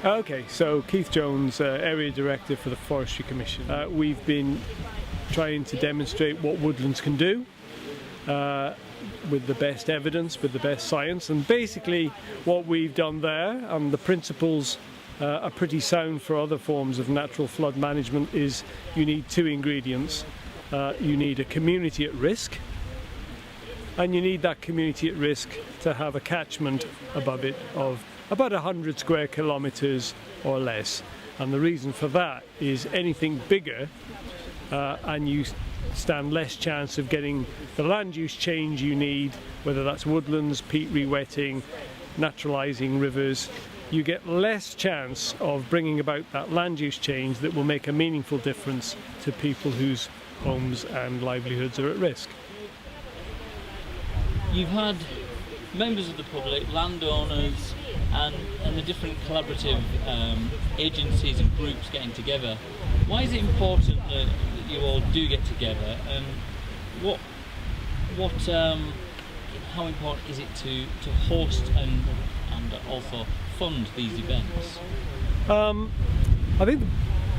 Okay, so Keith Jones, Area Director for the Forestry Commission. We've been trying to demonstrate what woodlands can do with the best evidence, with the best science, and basically what we've done there, and the principles are pretty sound for other forms of natural flood management, is you need two ingredients. You need a community at risk, and you need that community at risk to have a catchment above it of about 100 square kilometres or less. And the reason for that is anything bigger and you stand less chance of getting the land use change you need, whether that's woodlands, peat rewetting, naturalising rivers, you get less chance of bringing about that land use change that will make a meaningful difference to people whose homes and livelihoods are at risk. You've had members of the public, landowners, and the different collaborative agencies and groups getting together. Why is it important that you all do get together, and how important is it to host and also fund these events? I think the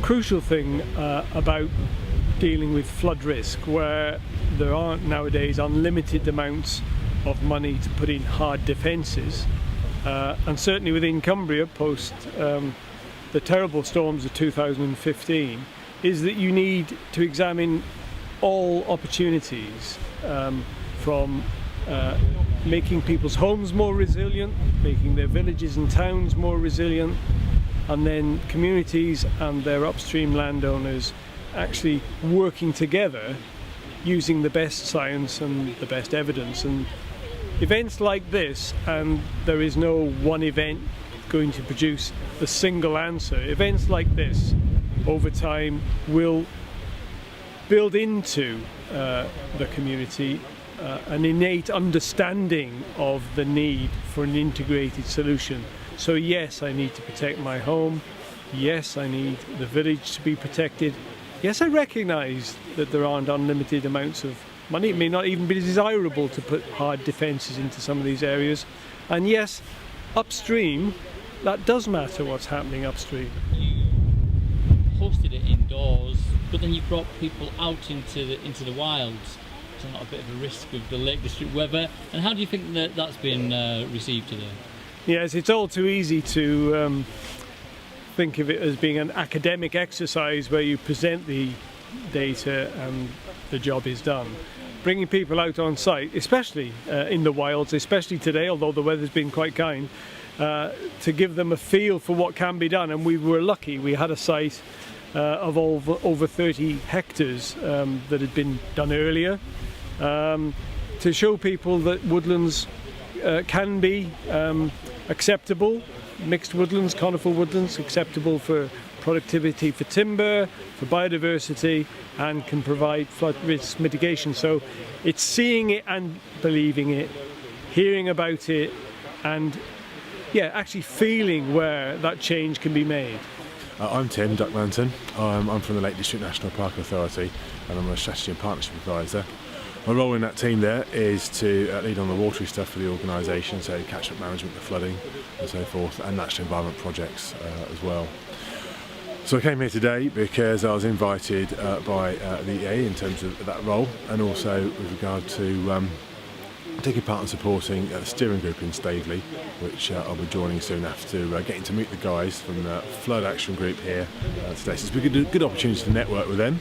crucial thing about dealing with flood risk, where there aren't nowadays unlimited amounts of money to put in hard defences, and certainly within Cumbria post the terrible storms of 2015, is that you need to examine all opportunities, from making people's homes more resilient, making their villages and towns more resilient, and then communities and their upstream landowners actually working together using the best science and the best evidence. And events like this, and there is no one event going to produce the single answer, events like this over time will build into the community an innate understanding of the need for an integrated solution. So yes, I need to protect my home, yes, I need the village to be protected, yes, I recognise that there aren't unlimited amounts of money, it may not even be desirable to put hard defences into some of these areas, and yes, upstream, that does matter what's happening upstream. You hosted it indoors, but then you brought people out into the wilds. It's not a bit of a risk of the Lake District weather, and how do you think that that's been received today? Yes, it's all too easy to think of it as being an academic exercise where you present the data and the job is done. Bringing people out on site, especially in the wilds, especially today, although the weather's been quite kind, to give them a feel for what can be done. And we were lucky, we had a site of over 30 hectares that had been done earlier, to show people that woodlands can be acceptable, mixed woodlands, conifer woodlands, acceptable for productivity for timber, for biodiversity, and can provide flood risk mitigation. So it's seeing it and believing it, hearing about it, and actually feeling where that change can be made. I'm Tim Duckmanton. I'm from the Lake District National Park Authority, and I'm a strategy and partnership advisor. My role in that team there is to lead on the watery stuff for the organisation, so catch-up management, the flooding and so forth, and natural environment projects as well. So I came here today because I was invited by the EA in terms of that role, and also with regard to taking part in supporting the steering group in Staveley, which I'll be joining soon after getting to meet the guys from the Flood Action Group here today. So it's been a good opportunity to network with them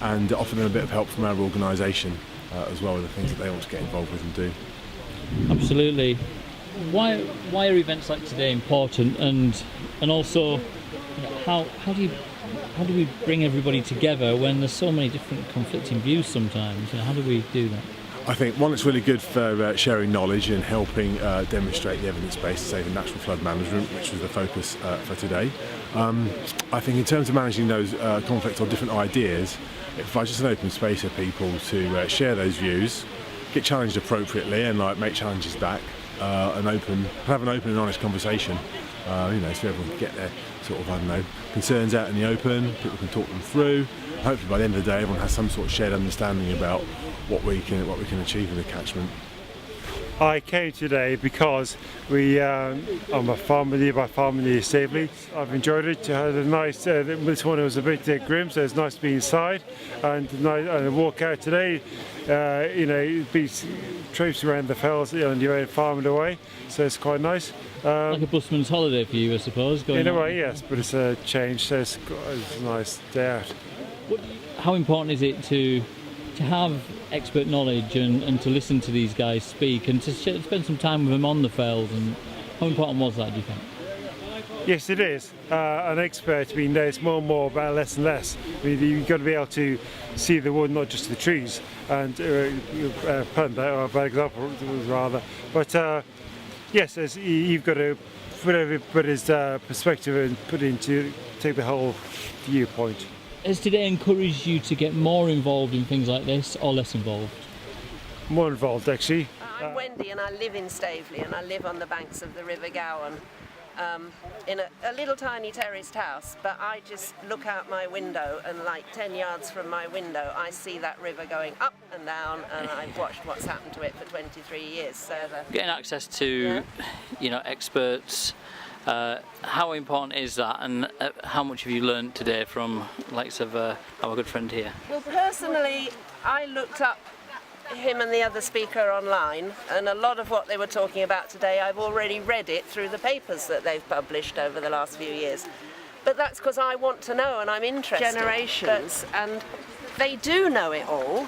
and offer them a bit of help from our organisation as well with the things that they want to get involved with and do. Absolutely. Why are events like today important, and also how do we bring everybody together when there's so many different conflicting views sometimes? How do we do that? I think one, it's really good for sharing knowledge and helping demonstrate the evidence base to save natural flood management, which was the focus for today. I think in terms of managing those conflicts or different ideas, it provides just an open space for people to share those views, get challenged appropriately, and make challenges back, have an open and honest conversation. So everyone can get their concerns out in the open, people can talk them through. Hopefully by the end of the day everyone has some sort of shared understanding about what we can achieve in the catchment. I came today because I'm a farmer, nearby farmer near Staveley. I've enjoyed it. I had a nice, this one was a bit grim, so it's nice to be inside and walk out today. Be traipsing around the fells and you're farming away, so it's quite nice. Like a busman's holiday for you, I suppose. Going in a out. way, yes, but it's a change, so it's a nice day out. How important is it to have expert knowledge and to listen to these guys speak and to spend some time with them on the fells, and how important was that, do you think? Yes, it is. An expert, knows more and more about less and less. You've got to be able to see the wood, not just the trees, and pun that, or a bad example rather. But yes, you've got to put everybody's perspective and take the whole viewpoint. Has today encouraged you to get more involved in things like this, or less involved? More involved, actually. I'm Wendy and I live in Staveley, and I live on the banks of the River Gowan in a little tiny terraced house, but I just look out my window and like 10 yards from my window I see that river going up and down, and I've watched what's happened to it for 23 years. So getting access to experts, how important is that, and how much have you learned today from likes of our good friend here? Well, personally, I looked up him and the other speaker online, and a lot of what they were talking about today I've already read it through the papers that they've published over the last few years. But that's because I want to know and I'm interested. Generations, and they do know it all.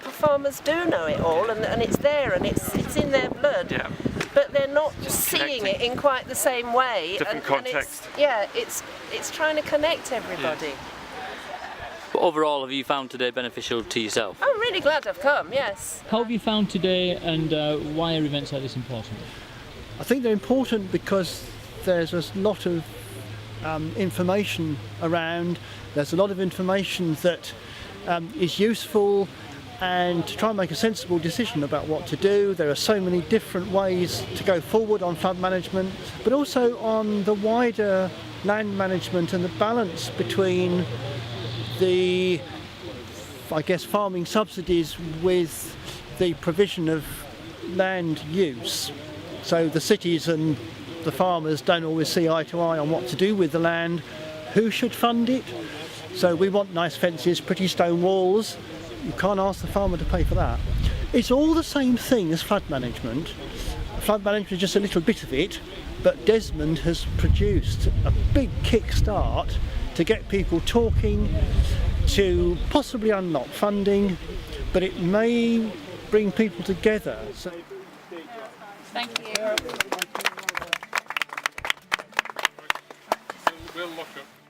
Farmers do know it all, and it's there and it's in their blood. Yeah. But they're not seeing it in quite the same way. Different context. It's trying to connect everybody. Yeah. But overall, have you found today beneficial to yourself? I'm really glad I've come, yes. How have you found today, and why are events like this important? I think they're important because there's a lot of information around. There's a lot of information that is useful, and to try and make a sensible decision about what to do. There are so many different ways to go forward on flood management, but also on the wider land management and the balance between the, farming subsidies with the provision of land use. So the cities and the farmers don't always see eye to eye on what to do with the land. Who should fund it? So we want nice fences, pretty stone walls. You can't ask the farmer to pay for that. It's all the same thing as flood management. Flood management is just a little bit of it, but Desmond has produced a big kick-start to get people talking, to possibly unlock funding, but it may bring people together. So Thank you. We'll look up.